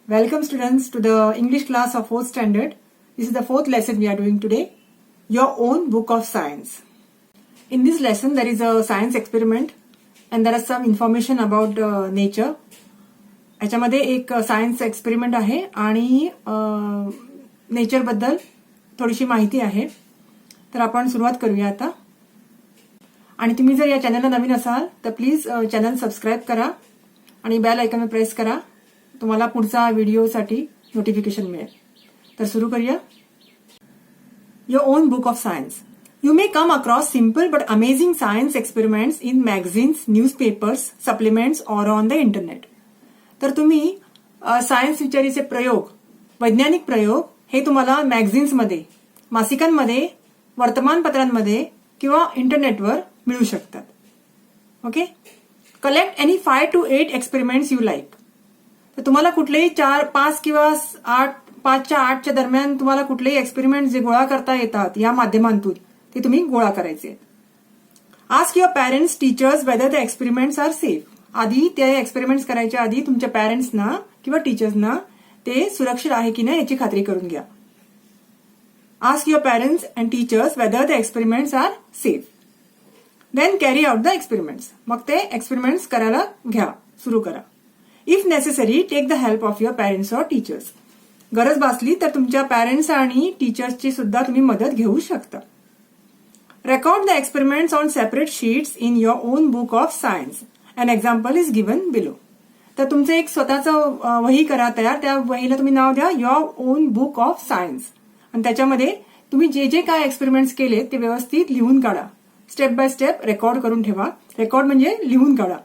Welcome students to the English class of 4th standard. This is the 4th lesson we are doing today. Your own book of science. In this lesson there is a science experiment and there is some information about nature. याच्यामध्ये एक science experiment आहे आणि nature बद्दल थोडीशी माहिती आहे. तर आपण सुरुवात करूया आता. आणि तुम्ही जर या चॅनलला नवीन असाल तर प्लीज चॅनल सबस्क्राइब करा आणि बेल आयकॉन प्रेस करा. तुम्हाला पुढचा व्हिडिओसाठी नोटिफिकेशन मिळेल. तर सुरू करूया. Your own book of science. You may come across simple but amazing science experiments in magazines, newspapers, supplements or on the internet. तर तुम्ही सायन्स विचारीचे प्रयोग, वैज्ञानिक प्रयोग हे तुम्हाला मॅगझिन्समध्ये, मासिकांमध्ये, वर्तमानपत्रांमध्ये किंवा इंटरनेटवर मिळू शकतात. Okay. Collect any 5 to 8 experiments you like. तर तुम्हाला कुठलेही 5 किंवा 5च्या 8च्या दरम्यान तुम्हाला कुठलेही एक्सपेरिमेंट जे गोळा करता येतात या माध्यमांतून ते तुम्ही गोळा करायचे. Ask your parents, teachers whether the experiments are safe. आधी ते एक्सपेरिमेंट्स करायच्या आधी तुमच्या पॅरेंट्सना किंवा टीचर्सना ते सुरक्षित आहे की नाही याची खात्री करून घ्या. Ask your parents and teachers whether the experiments are safe. Then carry out the experiments. मग ते एक्सपेरिमेंट्स करायला घ्या, सुरू करा. If necessary take the help of your parents or teachers. गरज भासली तर तुमच्या पॅरेंट्स आणि टीचर्सची सुद्धा तुम्ही मदत घेऊ शकता. Record the experiments on separate sheets in your own book of science. An example is given below. तर तुमचं एक स्वतःचं वही करा तयार. त्या वहीला तुम्ही नाव द्या your own book of science. आणि त्याच्यामध्ये तुम्ही जे जे काय एक्सपेरिमेंट्स केले ते व्यवस्थित लिहून काढा. स्टेप बाय स्टेप रेकॉर्ड करून ठेवा. रेकॉर्ड म्हणजे लिहून काढा.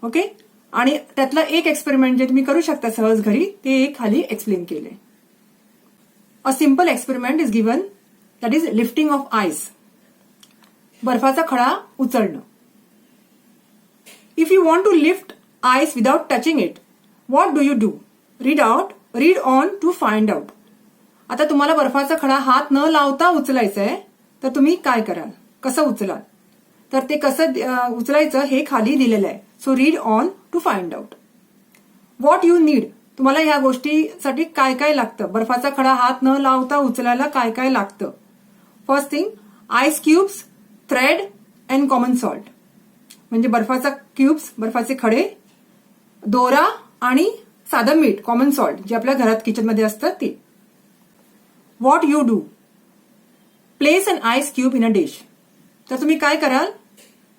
ओके. आणि त्यातलं एक एक्सपेरिमेंट जे तुम्ही करू शकता सहज घरी ते खाली एक्सप्लेन केले. A simple experiment is given that is lifting of ice. बर्फाचा खडा उचलणं. If you want to lift ice without touching it, what do you do? Read on to find out. आता तुम्हाला बर्फाचा खडा हात न लावता उचलायचा आहे तर तुम्ही काय कराल? कसं उचलाल? तर ते कसं उचलायचं हे खाली दिलेलं आहे. So read on to find out. What you need. तुम्हाला या गोष्टीसाठी काय काय लागतं? बर्फाचा खडा हात न लावता उचलायला काय काय लागतं? First thing, ice cubes, thread and common salt. म्हणजे बर्फाचा क्यूब्स, बर्फाचे खडे, दोरा आणि साधं मीठ, कॉमन सॉल्ट जे आपल्या घरात किचनमध्ये असतं ते. What you do. Place an ice cube in a dish. तर तुम्ही काय कराल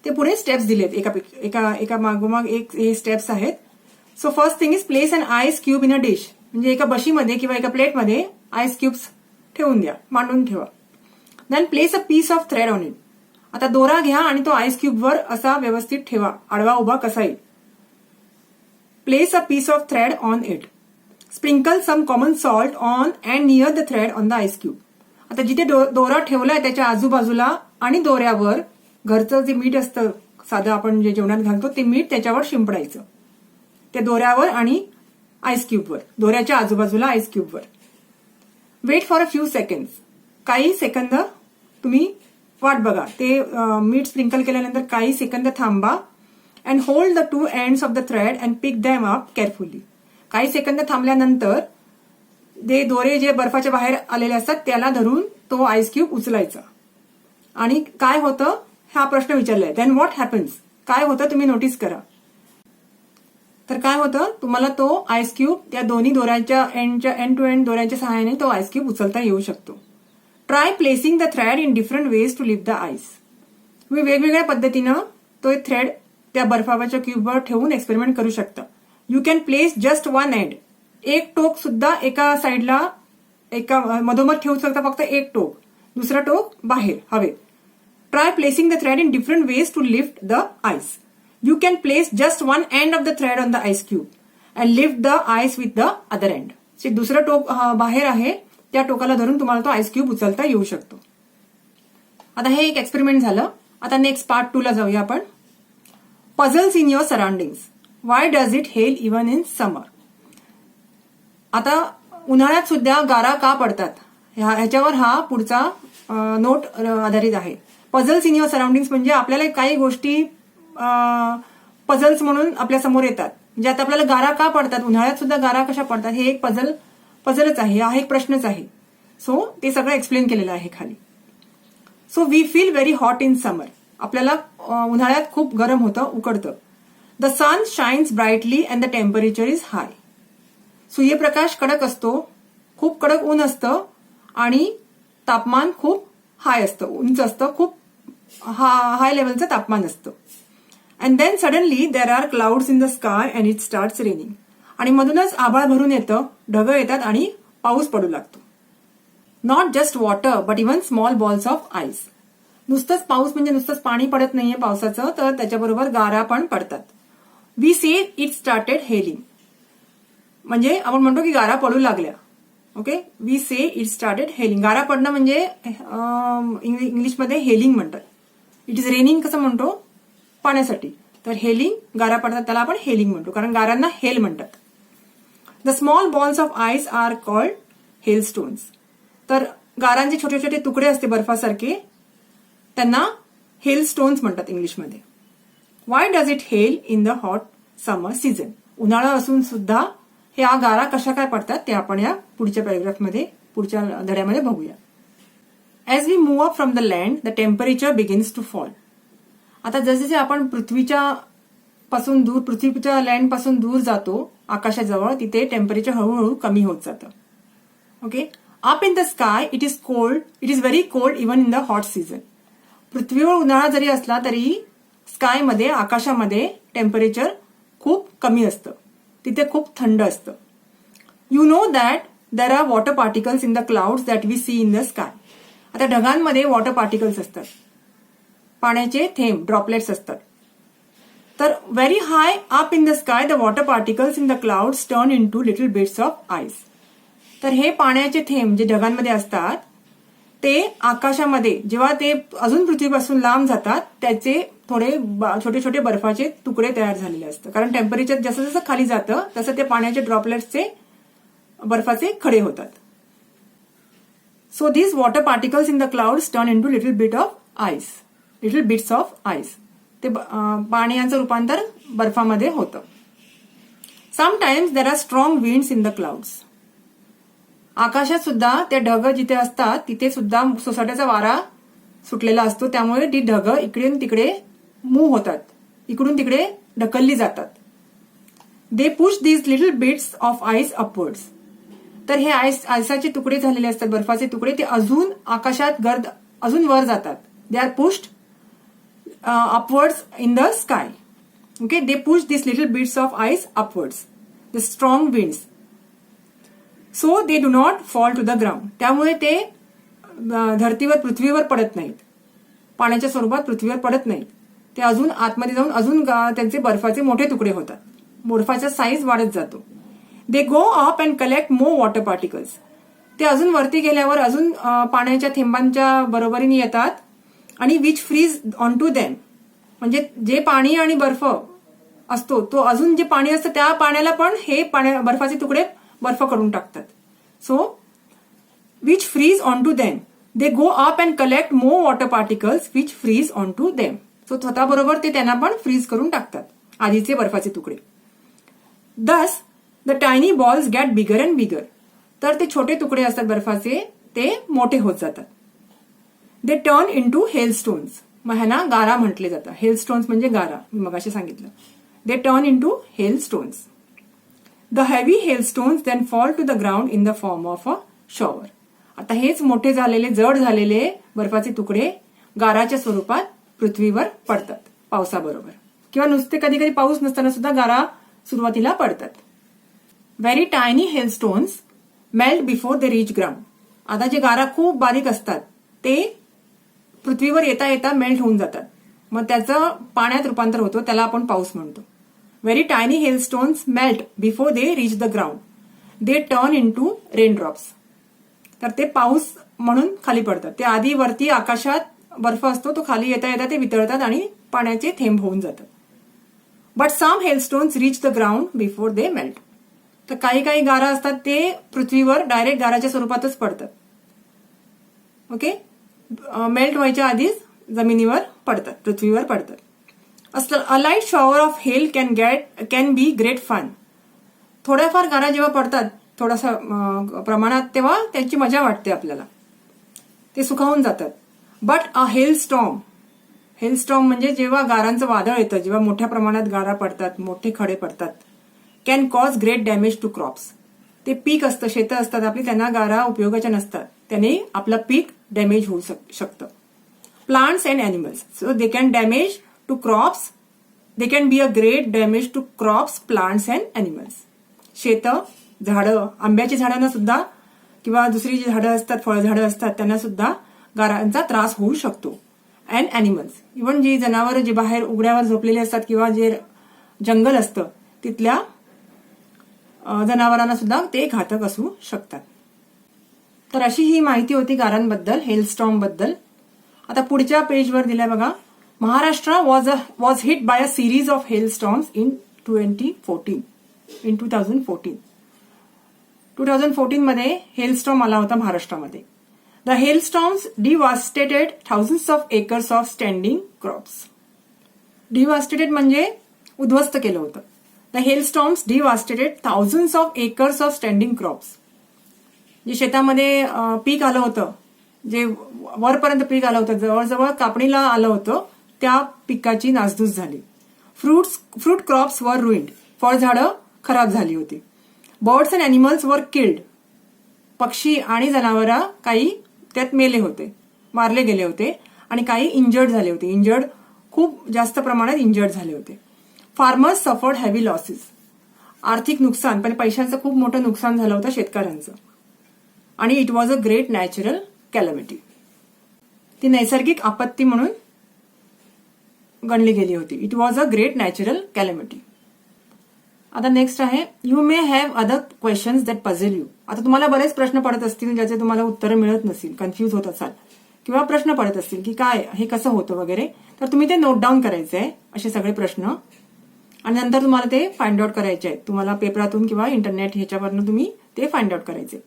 ते पुढे स्टेप्स दिलेत. एका मागोमाग एक हे स्टेप्स आहेत. So first thing is place an ice cube in a dish. म्हणजे एका बशीमध्ये किंवा एका प्लेटमध्ये आईस क्यूब्स ठेवून द्या, मांडून ठेवा. Then place a piece of thread on it. आता दोरा घ्या आणि तो आईस क्यूबवर असा व्यवस्थित ठेवा, आडवा उभा कसा येईल. Place a piece of thread on it. Sprinkle some common salt on and near the thread on the ice cube. आता जिथे दोरा ठेवलाय त्याच्या आजूबाजूला आणि दोऱ्यावर घरचं जे मीठ असतं साधं आपण जे जेवणात घालतो ते मीठ त्याच्यावर शिंपडायचं. त्या दोऱ्यावर आणि आईस क्यूबवर, दोऱ्याच्या आजूबाजूला आईस क्यूबवर. Wait for a few seconds. काही सेकंद तुम्ही वाट बघा. ते मीठ स्प्रिंकल केल्यानंतर काही सेकंद थांबा. And hold the 2 ends of the thread and pick them up carefully. काही सेकंद थांबल्यानंतर ते दोरे जे बर्फाच्या बाहेर आलेले असतात त्याला धरून तो आईस क्यूब उचलायचा. आणि काय होतं हा प्रश्न विचारलाय. Then what happens. काय होतं तुम्ही नोटीस करा. तर काय होतं, तुम्हाला तो आईस क्यूब त्या दोन्ही दोऱ्याच्या एंड टू एंड दोऱ्याच्या सहाय्याने तो आईस क्यूब उचलता येऊ शकतो. Try placing the thread in different ways to lift the ice. तुम्ही वेगवेगळ्या पद्धतीनं तो थ्रेड त्या बर्फाच्या क्यूबवर ठेवून एक्सपेरिमेंट करू शकता. You can place just one end. एक टोक सुद्धा एका साईडला एका मधोमध ठेवू शकता, फक्त एक टोक. दुसरं टोक बाहेर हवेत. Try placing the thread in different ways to lift the ice. You can place just one end of the thread on the ice cube and lift the ice with the other end. जे दुसरं टोक बाहेर आहे त्या टोकाला धरून तुम्हाला तो आईस क्यूब उचलता येऊ शकतो. आता हे एक एक्सपेरिमेंट झालं. आता नेक्स्ट पार्ट 2 ला जाऊया आपण. Puzzles in your surroundings. Y does it Hale even in summer. आता उन्हाळ्यात सुद्धा गारा का पडतात ह्याच्यावर हा पुढचा नोट आधारित आहे. पझल्स इन युअर सराउंडिंग्स म्हणजे आपल्याला काही गोष्टी पझल्स म्हणून आपल्या समोर येतात. म्हणजे आता आपल्याला गारा का पडतात, उन्हाळ्यात सुद्धा गारा कशा पडतात, हे एक पझलच आहे, हा एक प्रश्नच आहे. सो ते सगळं एक्सप्लेन केलेलं आहे खाली. So we feel very hot in summer. आपल्याला उन्हाळ्यात खूप गरम होतं, उकडतं. The sun shines brightly and the temperature is high. सूर्यप्रकाश कडक असतो, खूप कडक ऊन असतं आणि तापमान खूप हाय असतं, उंच असतं, खूप हाय लेवलचं तापमान असतं. And then suddenly there are clouds in the sky and it starts raining. आणि मधूनच आभाळ भरून येतं, ढगं येतात आणि पाऊस पडू लागतो. Not just water but even small balls of ice. नुसतंच पाऊस म्हणजे नुसतंच पाणी पडत नाहीये पावसाचं, तर त्याच्याबरोबर गारा पण पडतात. We say it started hailing. म्हणजे आपण म्हणतो की गारा पडू लागल्या. Okay, we say it started hailing. गारा पडणं म्हणजे इंग्लिशमध्ये हेलिंग म्हणतात. इट इज रेनिंग कसं म्हणतो पाण्यासाठी, तर हेलिंग गारा पडतात त्याला आपण हेलिंग म्हणतो, कारण गारांना हेल म्हणतात. The small balls of ice are called hailstones. तर गारांचे छोटे छोटे तुकडे असते बर्फासारखे, त्यांना हेल स्टोन्स म्हणतात इंग्लिशमध्ये. Y does it Hale in the hot summer season. उन्हाळा असून सुद्धा ह्या गारा कशा काय पडतात ते आपण या पुढच्या पॅरेग्राफमध्ये, पुढच्या धड्यामध्ये बघूया. As we move up from the land the temperature begins to fall. आता जसे आपण पृथ्वीच्या लँड पासून दूर जातो आकाशाजवळ, तिथे टेम्परेचर हळूहळू कमी होत जातं. Okay, up in the sky it is very cold even in the hot season. पृथ्वीवर उन्हाळा जरी असला तरी स्कायमध्ये, आकाशामध्ये टेम्परेचर खूप कमी असतं, तिथे खूप थंड असतं. You know that there are water particles in the clouds that we see in the sky. आता ढगांमध्ये वॉटर पार्टिकल्स असतात, पाण्याचे थेंब, ड्रॉपलेट्स असतात. तर very high up in the sky the water particles in the clouds turn into little bits of ice. तर हे पाण्याचे थेंब जे ढगांमध्ये असतात ते आकाशामध्ये जेव्हा ते अजून पृथ्वीपासून लांब जातात, त्याचे थोडे छोटे छोटे बर्फाचे तुकडे तयार झालेले असतात, कारण टेम्परेचर जसं जसं खाली जातं तसं ते पाण्याचे ड्रॉपलेट्सचे बर्फाचे खडे होतात. So this water particles in the clouds turn into little bits of ice. ते पाण्याचं रूपांतर बर्फामध्ये होतं. Sometimes there are strong winds in the clouds. आकाशात सुद्धा ते ढग जिथे असतात तिथे सुद्धा सोसाट्याचा वारा सुटलेला असतो, त्यामुळे ती ढग इकडून तिकडे मूव्ह होतात, इकडून तिकडे ढकलली जातात. They push these little bits of ice upwards. तर हे आयसाचे तुकडे झालेले असतात, बर्फाचे तुकडे, ते अजून आकाशात अजून वर जातात. They are pushed upwards in the sky. Okay, they push this little bits of ice upwards the strong winds. So they do not fall to the ground. त्यामुळे ते पृथ्वीवर पडत नाहीत, पाण्याच्या स्वरूपात पृथ्वीवर पडत नाहीत. ते अजून आतमध्ये जाऊन अजून त्यांचे बर्फाचे मोठे तुकडे होतात, बर्फाचा साईज वाढत जातो. They go up and collect more water particles. ते अजून वरती गेल्यावर अजून पाण्याच्या थेंबांच्या बरोबरीने येतात आणि which freeze on to them. म्हणजे जे पाणी आणि बर्फ असतो तो अजून जे पाणी असतं त्या पाण्याला पण हे बर्फाचे तुकडे बर्फ करून टाकतात. So which freeze on to them. They go up and collect more water particles which freeze on to them. So स्वतःबरोबर ते त्यांना पण फ्रीज करून टाकतात आधीचे बर्फाचे तुकडे. Thus the tiny balls get bigger and bigger. तर ते छोटे तुकडे असतात बर्फाचे, ते मोठे होत जातात. They turn into hailstones. मग ह्यांना गारा म्हटले जातं. हेल स्टोन्स म्हणजे गारा, मी मगाशी सांगितलं. They turn into hailstones. The heavy hailstones then fall to the ground in the form of a shower. आता हेच मोठे झालेले, जड झालेले बर्फाचे तुकडे गाराच्या स्वरूपात पृथ्वीवर पडतात पावसाबरोबर, किंवा नुसते कधी कधी पाऊस नसताना सुद्धा गारा सुरुवातीला पडतात. Very tiny hailstones melt before they reach ground. आता जे गारा खूप बारीक असतात ते पृथ्वीवर येता येता मेल्ट होऊन जातात, मग त्याचं पाण्यात रूपांतर होतं, त्याला आपण पाऊस म्हणतो. Very tiny hailstones melt before they reach the ground. They turn into raindrops. तर ते पाऊस म्हणून खाली पडतात. ते आधी वरती आकाशात बर्फ असतो, तो खाली येता येता ते वितळतात आणि पाण्याचे थेंब होऊन जातात. But some hailstones reach the ground before they melt. तर काही काही गारा असतात ते पृथ्वीवर डायरेक्ट गाराच्या स्वरूपातच पडतात. ओके, मेल्ट व्हायच्या आधीच जमिनीवर पडतात, पृथ्वीवर पडतात. A light shower of hail can be great fun. थोड्याफार गारा जेव्हा पडतात थोडासा प्रमाणात तेव्हा त्यांची मजा वाटते आपल्याला, ते सुखावून जातात. बट अ हेल स्टॉर्म म्हणजे जेव्हा गारांचं वादळ येतं, जेव्हा मोठ्या प्रमाणात गारा पडतात, मोठे खडे पडतात, can cause great damage to crops. ते पीक असतं, शेतं असतात आपली, त्यांना गारा उपयोगाच्या नसतात, त्याने आपलं पीक डॅमेज होऊ शकतं. Plants and animals, so they can damage to crops, they can be a great damage to crops, plants and animals. शेतं, झाडं, आंब्याची झाडांना सुद्धा किंवा दुसरी जी झाडं असतात, फळझाडं असतात, त्यांना सुद्धा गारांचा त्रास होऊ शकतो. अँड अॅनिमल्स, इव्हन जी जनावरं जी बाहेर उघड्यावर झोपलेली असतात किंवा जे जंगल असतं तिथल्या जनावरांना सुद्धा ते घातक असू शकतात. तर अशी ही माहिती होती गारांबद्दल, हेलस्टॉर्म बद्दल. आता पुढच्या पेजवर दिलाय बघा. Maharashtra was hit by a series of hailstorms in 2014. 2014 मध्ये हेलस्टॉर्म आला होता महाराष्ट्रामध्ये. The hailstorms devastated thousands of acres of standing crops. Devastated म्हणजे उद्ध्वस्त केलं होतं. The hailstorms devastated thousands of acres of standing crops. जे शेतामध्ये पीक आलं होतं, जे वरपर्यंत पीक आलं होतं, जवळजवळ कापणीला आलं होतं, त्या पिकाची नासधूस झाली. फ्रूट क्रॉप्स वर रुइंड, फळझाडं खराब झाली होती. Birds and animals were killed, पक्षी आणि जनावरं काही त्यात मेले होते, मारले गेले होते, आणि काही इंजर्ड झाले होते. खूप जास्त प्रमाणात इंजर्ड झाले होते. फार्मर्स सफर्ड हेवी लॉसेस, आर्थिक नुकसान, पण पैशांचं खूप मोठं नुकसान झालं होतं शेतकऱ्यांचं. आणि it was a great natural calamity, ती नैसर्गिक आपत्ती म्हणून गणली गेली होती. It was a great natural calamity. आता नेक्स्ट आहे, you may have other questions that puzzle you. आता तुम्हाला बरेच प्रश्न पडत असतील ज्याचे तुम्हाला उत्तरं मिळत नसतील, कन्फ्यूज होत असाल, किंवा प्रश्न पडत असतील की काय हे कसं होतं वगैरे, तर तुम्ही ते नोट डाऊन करायचे आहे असे सगळे प्रश्न, आणि नंतर तुम्हाला ते फाइंड आउट करायचे आहेत. तुम्हाला पेपरातून किंवा इंटरनेट ह्याच्यावरनं तुम्ही ते फाइंड आउट करायचे.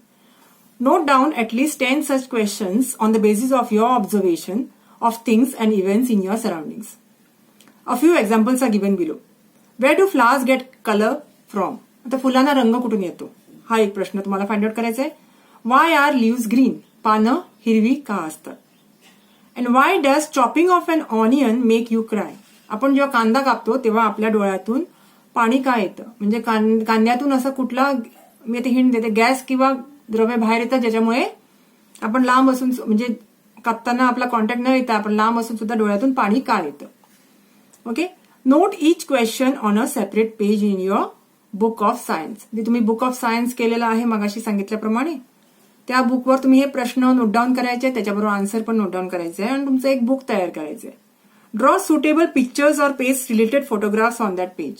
Note down at least 10 such questions on the basis of your observation of things and events in your surroundings. A few examples are given below. Where do flowers get color from? आता फुलांना रंग कुठून येतो, हा एक प्रश्न तुम्हाला फाइंड आउट करायचा आहे. Why are leaves green? पानं हिरवी का असतात? And why does chopping of an onion make you cry? आपण जेव्हा कांदा कापतो तेव्हा आपल्या डोळ्यातून पाणी का येतं? म्हणजे कांद्यातून असं कुठला, मी ते हिंट देते, गॅस किंवा द्रव्य बाहेर येतात ज्याच्यामुळे आपण लांब असून, म्हणजे कापताना आपला कॉन्टॅक्ट न येता आपण लांब असून सुद्धा डोळ्यातून पाणी का येतं. Okay, note each question on a separate page in your book of science. जे तुम्ही बुक ऑफ सायन्स केलेलं आहे मगाशी सांगितल्याप्रमाणे, त्या बुकवर तुम्ही हे प्रश्न नोट डाऊन करायचे, त्याच्याबरोबर आन्सर पण नोट डाऊन करायचे आहे, आणि तुमचं एक बुक तयार करायचं आहे. Draw suitable pictures or paste related photographs on that page.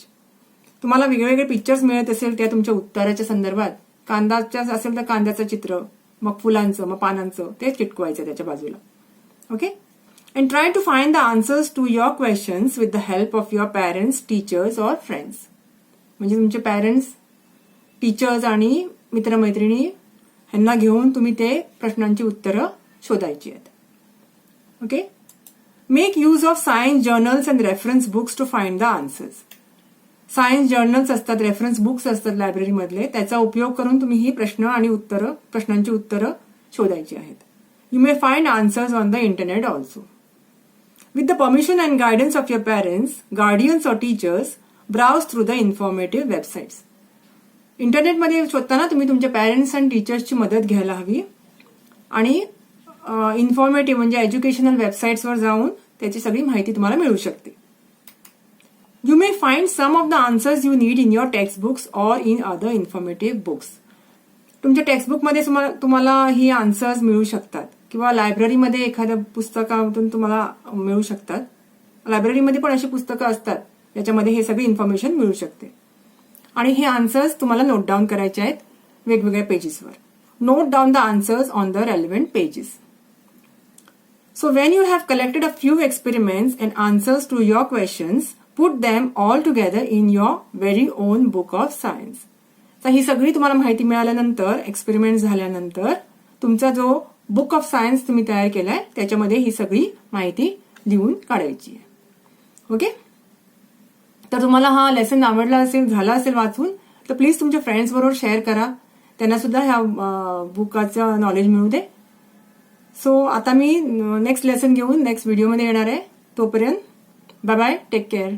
तुम्हाला वेगवेगळे पिक्चर्स मिळत असेल त्या तुमच्या उत्तराच्या संदर्भात, कांद्याच्या असेल तर कांद्याचं चित्र, मग फुलांचं, मग पानांचं, ते चिटकवायचं त्याच्या बाजूला. Okay, and try to find the answers to your questions with the help of your parents, teachers or friends. म्हणजे तुमचे पॅरेंट्स, टीचर्स आणि मित्रमैत्रिणी ह्यांना घेऊन तुम्ही ते प्रश्नांची उत्तरं शोधायची आहेत. Okay, make use of science journals and reference books to find the answers. Science journals असतात, रेफरन्स बुक्स असतात लायब्ररीमधले, त्याचा उपयोग करून तुम्ही ही प्रश्नांची उत्तरं शोधायची आहेत. You may find answers on the internet also. With the permission and guidance of your parents, guardians or teachers, browse through the informative websites. इंटरनेटमध्ये शोधताना तुम्ही तुमच्या पॅरेंट्स आणि टीचर्सची मदत घ्यायला हवी, आणि इन्फॉर्मेटिव्ह म्हणजे एज्युकेशनल वेबसाईट्सवर जाऊन त्याची सगळी माहिती तुम्हाला मिळू शकते. You may find some of the answers you need in your textbooks or in other informative books. तुमच्या टेक्स्टबुकमध्ये तुम्हाला ही आन्सर्स मिळू शकतात, किंवा लायब्ररीमध्ये एखाद्या पुस्तकातून तुम्हाला मिळू शकतात. लायब्ररीमध्ये पण अशी पुस्तकं असतात ज्याच्यामध्ये हे सगळी इन्फॉर्मेशन मिळू शकते, आणि हे आन्सर्स तुम्हाला नोट डाऊन करायचे आहेत वेगवेगळ्या पेजेसवर. Note down the answers on the relevant pages. So when you have collected a few experiments and answers to your questions, put them all together in your very own book of science. तर ही सगळी तुम्हाला माहिती मिळाल्यानंतर, experiment झाल्यानंतर, तुमचा जो book of science तुम्ही तयार केलाय त्याच्यामध्ये ही सगळी माहिती लिहून काढायची आहे. ओके. तर तुम्हाला हा लेसन आवडला असेल, झाला असेल वाचून, तर प्लीज तुमच्या फ्रेंड्स बरोबर शेअर करा, त्यांना सुद्धा ह्या बुकाचं नॉलेज मिळू दे. सो आता मी नेक्स्ट लेसन घेऊन नेक्स्ट व्हिडिओमध्ये येणार आहे. तोपर्यंत बाय बाय, टेक केअर.